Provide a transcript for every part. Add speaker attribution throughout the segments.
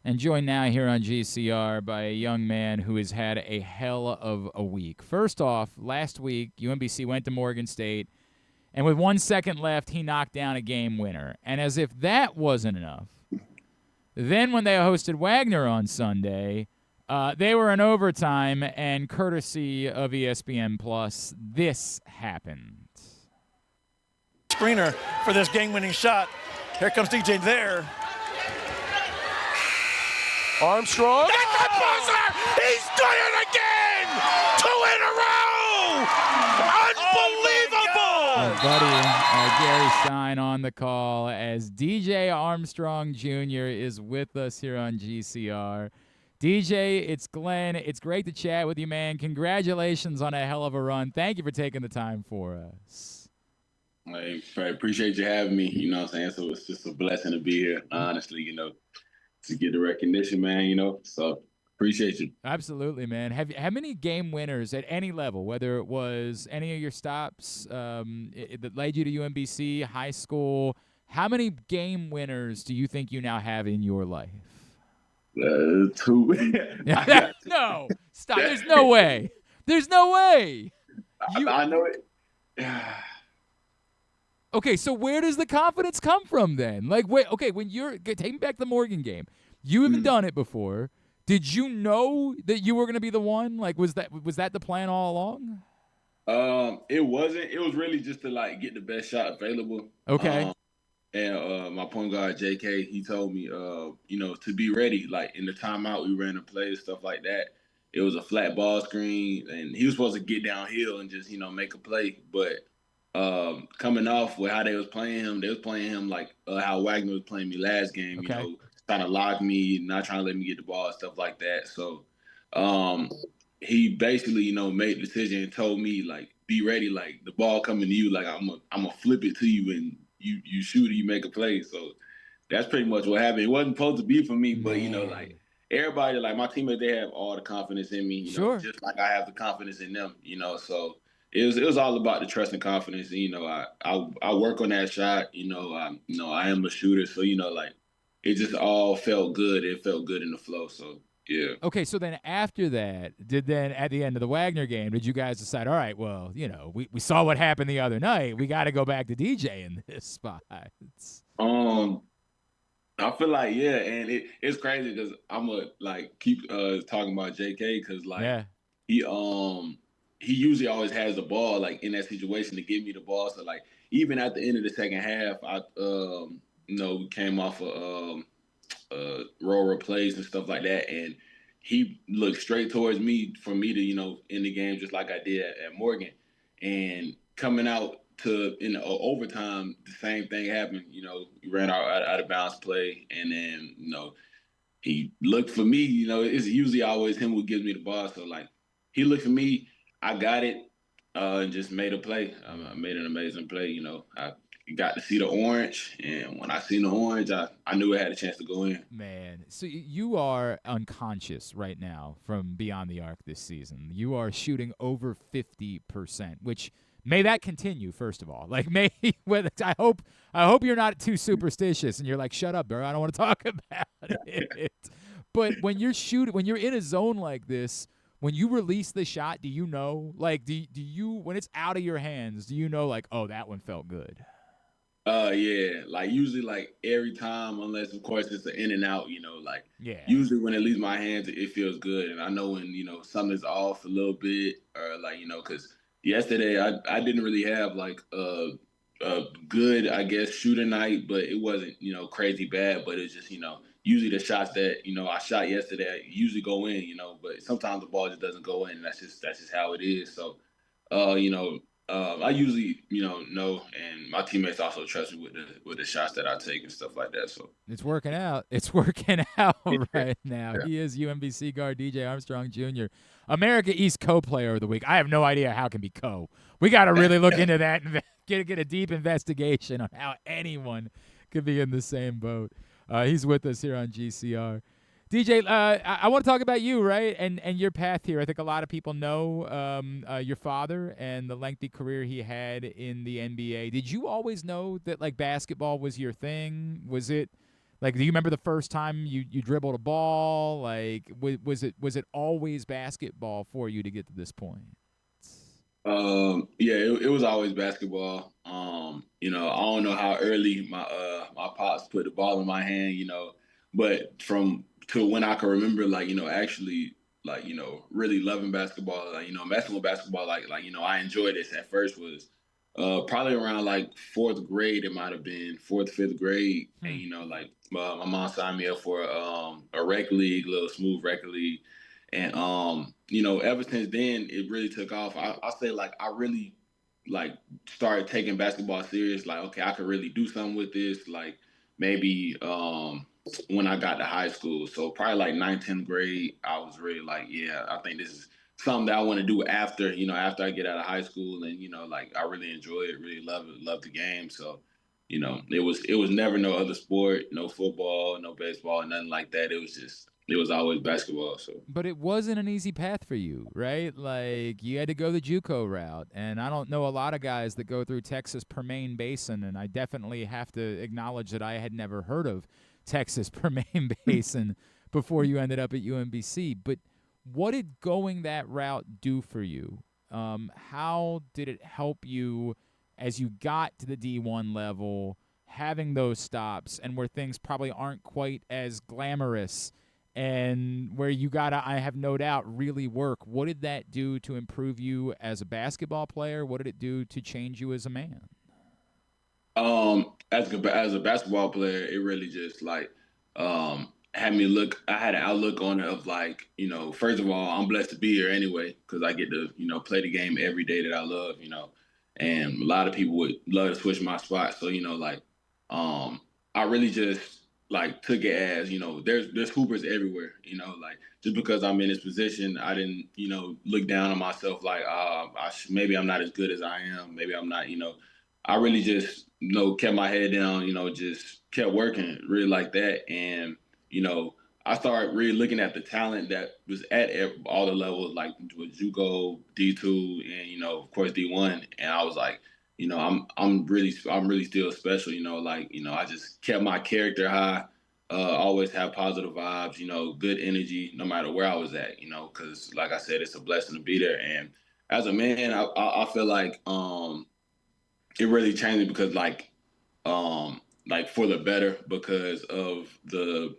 Speaker 1: And joined now here on GCR by a young man who has had a hell of a week. First off, last week, UMBC went to Morgan State, and with 1 second left, he knocked down a game winner. And as if that wasn't enough, then when they hosted Wagner on Sunday, they were in overtime, and courtesy of ESPN Plus, this happened.
Speaker 2: Screener for this game-winning shot. Here comes DJ there.
Speaker 3: Armstrong.
Speaker 4: That's the buzzer! He's done it again! 2 in a row! Unbelievable!
Speaker 1: My buddy Gary Stein on the call as DJ Armstrong Jr. is with us here on GCR. DJ, it's Glenn. It's great to chat with you, man. Congratulations on a hell of a run. Thank you for taking the time for us.
Speaker 5: I appreciate you having me. You know what I'm saying? So it's just a blessing to be here, honestly, to get the recognition, man, So appreciate you.
Speaker 1: Absolutely, man. How many game winners at any level, whether it was any of your stops that led you to UMBC, high school, how many game winners do you think you now have in your life?
Speaker 5: 2.
Speaker 1: No, stop. There's no way. There's no way.
Speaker 5: I know it.
Speaker 1: Okay, so where does the confidence come from then? Like, wait, okay, when you're taking back the Morgan game, you haven't done it before. Did you know that you were going to be the one? Like, was that the plan all along?
Speaker 5: It wasn't. It was really just to get the best shot available.
Speaker 1: Okay.
Speaker 5: And my point guard JK, he told me, to be ready. Like in the timeout, we ran a play and stuff like that. It was a flat ball screen, and he was supposed to get downhill and just make a play, but. Coming off with how they was playing him like how Wagner was playing me last game,
Speaker 1: okay.
Speaker 5: Trying to lock me, not trying to let me get the ball, stuff like that. So he basically, made the decision and told me, be ready, the ball coming to you, I'm gonna flip it to you and you shoot it, you make a play. So that's pretty much what happened. It wasn't supposed to be for me, but everybody, my teammates, they have all the confidence in me,
Speaker 1: sure.
Speaker 5: Just like I have the confidence in them, so it was all about the trust and confidence. I work on that shot. I am a shooter, so it just all felt good. It felt good in the flow. So yeah.
Speaker 1: Okay, so then after that, at the end of the Wagner game, did you guys decide? All right, well, we saw what happened the other night. We got to go back to DJ in this spot.
Speaker 5: I feel like and it's crazy because I'm gonna keep talking about JK because he usually always has the ball in that situation to give me the ball. So even at the end of the second half, I we came off roll plays and stuff like that, and he looked straight towards me for me to end the game just like I did at Morgan. And coming out to in the overtime, the same thing happened. We ran out of bounds play, and then he looked for me. It's usually always him who gives me the ball. So he looked for me. I got it and just made a play. I made an amazing play. I got to see the orange, and when I seen the orange, I knew it had a chance to go in.
Speaker 1: Man, so you are unconscious right now from beyond the arc this season. You are shooting over 50%, which may that continue. First of all, I hope you're not too superstitious and you're like, shut up, bro. I don't want to talk about it. But when you're in a zone like this. When you release the shot, do you know, do you, when it's out of your hands, do you know, oh, that one felt good?
Speaker 5: Yeah. Usually, every time, unless, of course, it's an in and out, usually when it leaves my hands, it feels good. And I know when, something's off a little bit or, because yesterday I didn't really have, a good, I guess, shooting night, but it wasn't, crazy bad, but it's just, usually the shots that, I shot yesterday usually go in, but sometimes the ball just doesn't go in. That's just how it is. So, I usually, know, and my teammates also trust me with the shots that I take and stuff like that. So
Speaker 1: it's working out. It's working out right now. Yeah. He is UMBC guard DJ Armstrong Jr., America East co-player of the week. I have no idea how it can be co. We got to really look into that and get a deep investigation on how anyone could be in the same boat. He's with us here on GCR. DJ, I want to talk about you, right, and your path here. I think a lot of people know your father and the lengthy career he had in the NBA. Did you always know that, basketball was your thing? Was it Like, do you remember the first time you dribbled a ball? Like, was it always basketball for you to get to this point?
Speaker 5: Yeah, it was always basketball. You know, I don't know how early my pops put the ball in my hand, you know, but from to when I can remember, like, you know, actually, like, you know, really loving basketball, like, you know, messing with basketball, like, you know, I enjoyed this at first was probably around like fourth grade. It might have been fourth, fifth grade, and you know, like my mom signed me up for a rec league, little smooth rec league. And you know, ever since then, it really took off. I say like I really like started taking basketball serious. Like, okay, I could really do something with this. Like maybe when I got to high school, so probably like 9th, 10th grade, I was really like, yeah, I think this is something that I want to do after, you know, after I get out of high school, and you know, like I really enjoy it, really love it, love the game. So, you know, it was never no other sport, no football, no baseball, nothing like that. It was always basketball. So,
Speaker 1: but it wasn't an easy path for you, right? Like, you had to go the JUCO route, and I don't know a lot of guys that go through Texas Permain Basin, and I definitely have to acknowledge that I had never heard of Texas Permain Basin before you ended up at UMBC. But what did going that route do for you? How did it help you as you got to the D1 level, having those stops, and where things probably aren't quite as glamorous? And where you gotta, I have no doubt, really work. What did that do to improve you as a basketball player? What did it do to change you as a man?
Speaker 5: as a basketball player, it really just like had me look. I had an outlook on it of like, you know, first of all, I'm blessed to be here anyway because I get to, you know, play the game every day that I love, you know, and a lot of people would love to switch my spot. So, you know, like, I really just like took it as, you know, there's hoopers everywhere, you know, like just because I'm in this position, I didn't, you know, look down on myself like, maybe I'm not as good as I am, maybe I'm not, you know. I really just, you know, kept my head down, you know, just kept working really like that. And, you know, I started really looking at the talent that was at all the levels, like with JUCO, D2, and, you know, of course, D1. And I was like, you know, I'm really still special, you know, like, you know, I just kept my character high, always have positive vibes, you know, good energy, no matter where I was at, you know, because like I said, it's a blessing to be there. And as a man, I feel it really changed me because like for the better because of the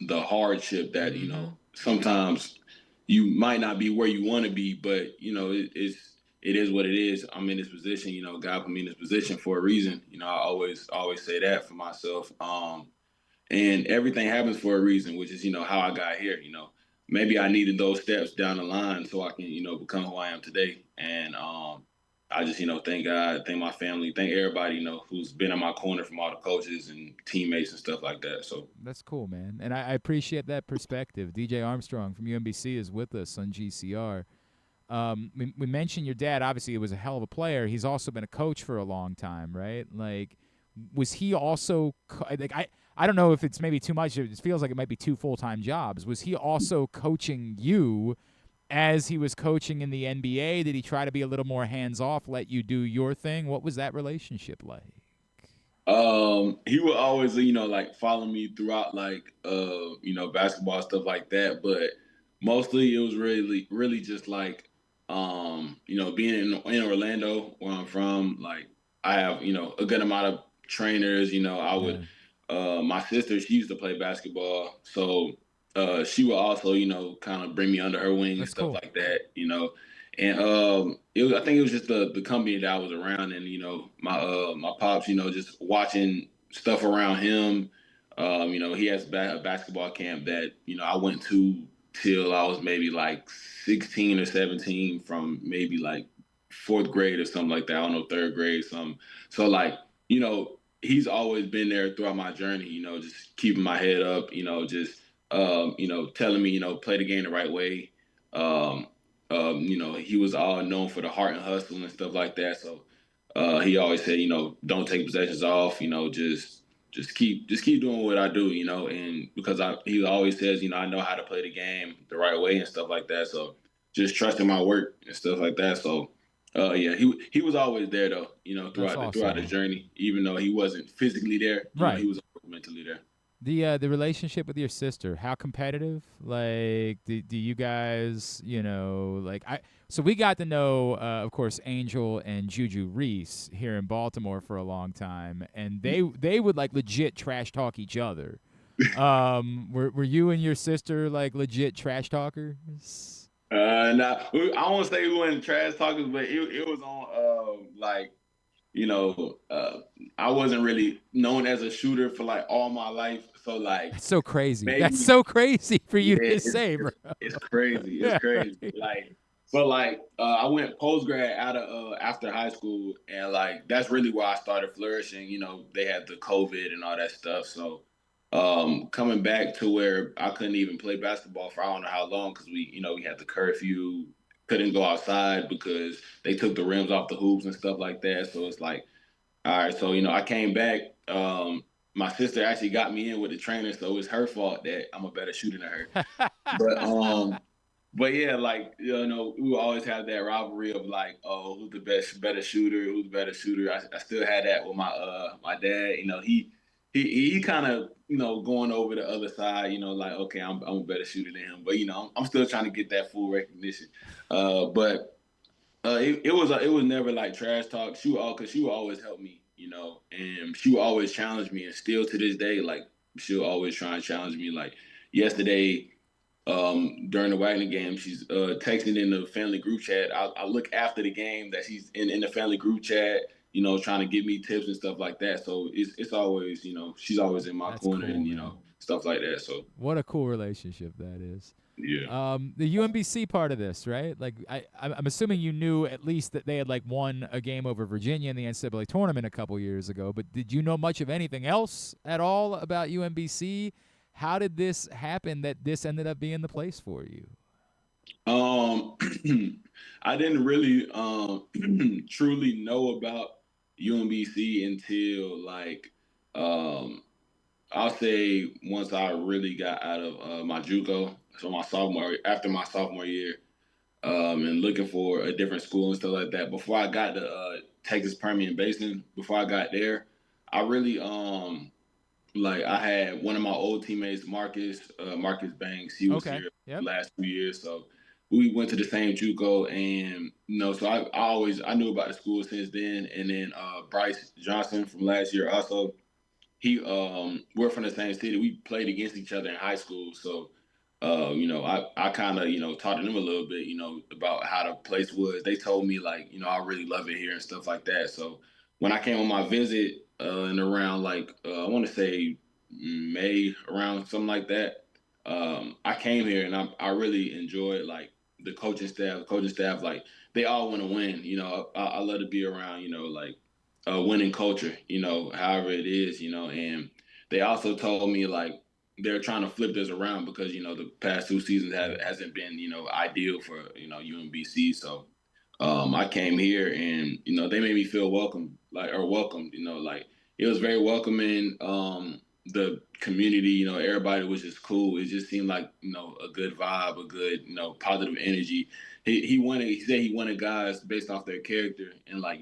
Speaker 5: hardship that you know sometimes you might not be where you want to be, but you know it is what it is. I'm in this position, you know, God put me in this position for a reason. You know, I always say that for myself. And everything happens for a reason, which is, you know, how I got here. You know, maybe I needed those steps down the line so I can, you know, become who I am today. And I just, you know, thank God, thank my family, thank everybody, you know, who's been in my corner, from all the coaches and teammates and stuff like that. So
Speaker 1: That's cool, man. And I appreciate that perspective. DJ Armstrong from UMBC is with us on GCR. We mentioned your dad. Obviously, he was a hell of a player. He's also been a coach for a long time, right? Like, was he also like I don't know if it's maybe too much. It feels like it might be two full-time jobs. Was he also coaching you as he was coaching in the NBA? Did he try to be a little more hands-off, let you do your thing? What was that relationship like?
Speaker 5: He would always, you know, like follow me throughout like you know, basketball stuff like that. But mostly it was really just like you know, being in Orlando where I'm from, like I have, you know, a good amount of trainers, you know, I would my sister, she used to play basketball. So she would also, you know, kind of bring me under her wing and
Speaker 1: That's
Speaker 5: stuff
Speaker 1: cool.
Speaker 5: like that, you know. And I think it was just the company that I was around, and you know, my pops, you know, just watching stuff around him. You know, he has a basketball camp that, you know, I went to till I was maybe like 16 or 17, from maybe like fourth grade or something like that. I don't know, third grade, something. So like, you know, he's always been there throughout my journey, you know, just keeping my head up, you know, just you know, telling me, you know, play the game the right way. Um, you know, he was all known for the heart and hustle and stuff like that. So he always said, you know, don't take possessions off. You know, just keep doing what I do. You know, and because he always says, you know, I know how to play the game the right way and stuff like that. So just trusting my work and stuff like that. So yeah, he was always there though. You know,
Speaker 1: That's
Speaker 5: throughout
Speaker 1: awesome,
Speaker 5: the
Speaker 1: man.
Speaker 5: journey, even though he wasn't physically there. You know,
Speaker 1: Right.
Speaker 5: he was mentally there.
Speaker 1: The relationship with your sister, how competitive? Like, do you guys, so we got to know, of course, Angel and Juju Reese here in Baltimore for a long time, and they would like legit trash talk each other. Were you and your sister like legit trash talkers?
Speaker 5: Nah, I won't say we weren't trash talkers, but it was on I wasn't really known as a shooter for like all my life. So like
Speaker 1: That's so crazy.
Speaker 5: maybe
Speaker 1: That's so crazy for you
Speaker 5: yeah,
Speaker 1: to say, bro.
Speaker 5: it's crazy. It's
Speaker 1: Yeah,
Speaker 5: crazy.
Speaker 1: right.
Speaker 5: Like but like I went post grad out of after high school, and like that's really where I started flourishing. They had the COVID and all that stuff. So coming back to where I couldn't even play basketball for I don't know how long because we had the curfew, couldn't go outside because they took the rims off the hoops and stuff like that. So it's like, all right, so I came back. My sister actually got me in with the trainer, so it's her fault that I'm a better shooter than her. But yeah, like we will always have that rivalry of like, oh, who's the better shooter? Who's the better shooter? I still had that with my dad. He kind of going over the other side. Like okay, I'm a better shooter than him, but I'm still trying to get that full recognition. But it was never like trash talk. Because she would always help me, and she would always challenge me, and still to this day, like she'll always try and challenge me. Like yesterday, during the Wagner game, she's texting in the family group chat. I look after the game that she's in the family group chat, trying to give me tips and stuff like that. So it's always, she's always in my
Speaker 1: That's
Speaker 5: corner
Speaker 1: cool,
Speaker 5: and
Speaker 1: man.
Speaker 5: stuff like that. So
Speaker 1: What a cool relationship that is.
Speaker 5: yeah.
Speaker 1: The UMBC part of this, right? Like, I'm assuming you knew at least that they had like won a game over Virginia in the NCAA tournament a couple years ago. But did you know much of anything else at all about UMBC? How did this happen that this ended up being the place for you?
Speaker 5: I didn't really truly know about UMBC until like I'll say once I really got out of my JUCO, so after my sophomore year, and looking for a different school and stuff like that. Before I got to Texas Permian Basin, before I got there, I really like I had one of my old teammates, Marcus Banks. He was
Speaker 1: Okay.
Speaker 5: here
Speaker 1: Yep.
Speaker 5: the last 2 years, so we went to the same JUCO, and so I knew about the school since then. And then Bryce Johnson from last year also. We're from the same city. We played against each other in high school, so I kind of taught them a little bit about how the place was. They told me like I really love it here and stuff like that. So when I came on my visit in around like I want to say May, around something like that, I came here and I really enjoyed like the coaching staff. The coaching staff, like they all want to win. I love to be around like a winning culture, however it is, and they also told me like they're trying to flip this around because, the past 2 seasons hasn't been, ideal for, UMBC. So I came here and, they made me feel welcomed, like it was very welcoming. The community, everybody was just cool. It just seemed like, a good vibe, a good, positive energy. He said he wanted guys based off their character and like,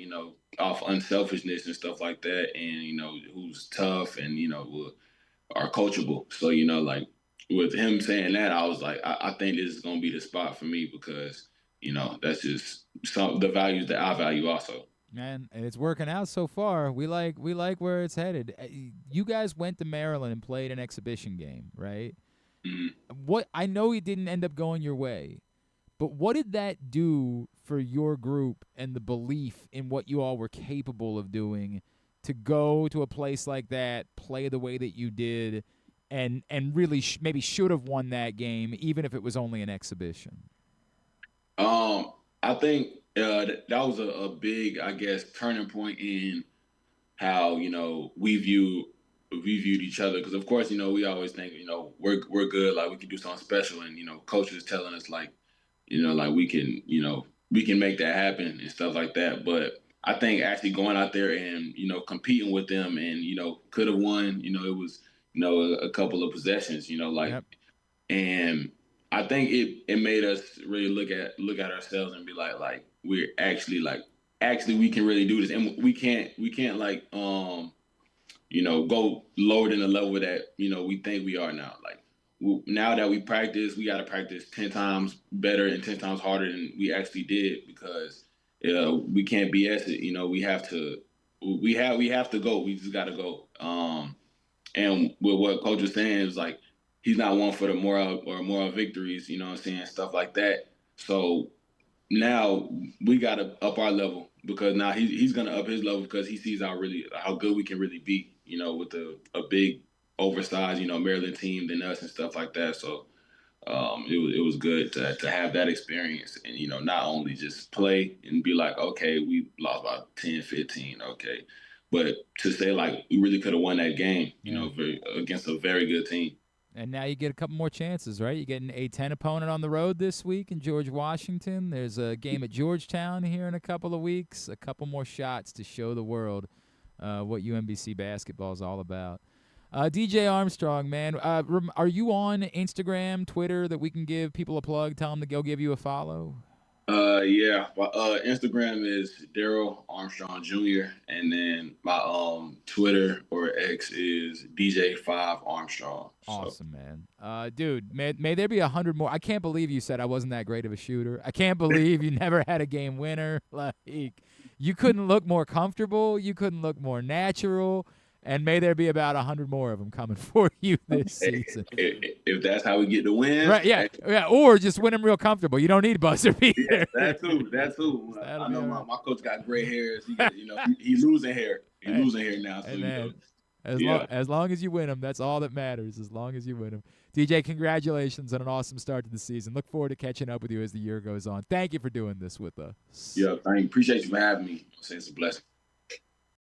Speaker 5: off unselfishness and stuff like that, and who's tough and are coachable. So like with him saying that, I was like, I think this is gonna be the spot for me because that's just some the values that I value also.
Speaker 1: Man, and it's working out so far. We like where it's headed. You guys went to Maryland and played an exhibition game, right?
Speaker 5: Mm-hmm.
Speaker 1: What I know it didn't end up going your way, but what did that do for your group and the belief in what you all were capable of doing to go to a place like that, play the way that you did, and really maybe should have won that game even if it was only an exhibition?
Speaker 5: I think that was a big, I guess, turning point in how we viewed each other, because of course we always think we're good, like we can do something special, and coach is telling us like like we can make that happen and stuff like that. But I think actually going out there and competing with them and could have won, it was a couple of possessions, like
Speaker 1: Yep.
Speaker 5: and I think it made us really look at ourselves and be like we're actually we can really do this, and we can't like go lower than the level that, we think we are now. Like, now that we practice, we got to practice 10 times better and 10 times harder than we actually did, because we can't BS it. We have to go. We just got to go. And with what Coach was saying, is like, he's not one for the moral victories, you know what I'm saying, stuff like that. So now we got to up our level, because now he's going to up his level, because he sees how good we can really be, with a big oversized, Maryland team than us and stuff like that. So it was good to have that experience, and, not only just play and be like, okay, we lost by 10, 15, okay. But to say, like, we really could have won that game, against a very good team.
Speaker 1: And now you get a couple more chances, right? You get an A-10 opponent on the road this week in George Washington. There's a game at Georgetown here in a couple of weeks. A couple more shots to show the world what UMBC basketball is all about. DJ Armstrong, man, are you on Instagram, Twitter, that we can give people a plug? Tell them to go give you a follow.
Speaker 5: Yeah. Instagram is Daryl Armstrong Jr. And then my Twitter or X is DJ5 Armstrong.
Speaker 1: Awesome, man. Dude, may there be 100 more. I can't believe you said I wasn't that great of a shooter. I can't believe you never had a game winner. Like, you couldn't look more comfortable. You couldn't look more natural. And may there be about 100 more of them coming for you this season.
Speaker 5: If that's how we get the win.
Speaker 1: Right, yeah. Or just win them real comfortable. You don't need buzzer beater.
Speaker 5: Yeah, that too. I know my coach got gray hairs. He's losing hair. He's losing hair now. So,
Speaker 1: as long as you win them, that's all that matters, as long as you win them. DJ, congratulations on an awesome start to the season. Look forward to catching up with you as the year goes on. Thank you for doing this with us.
Speaker 5: Yeah, I appreciate you for having me. It's a blessing.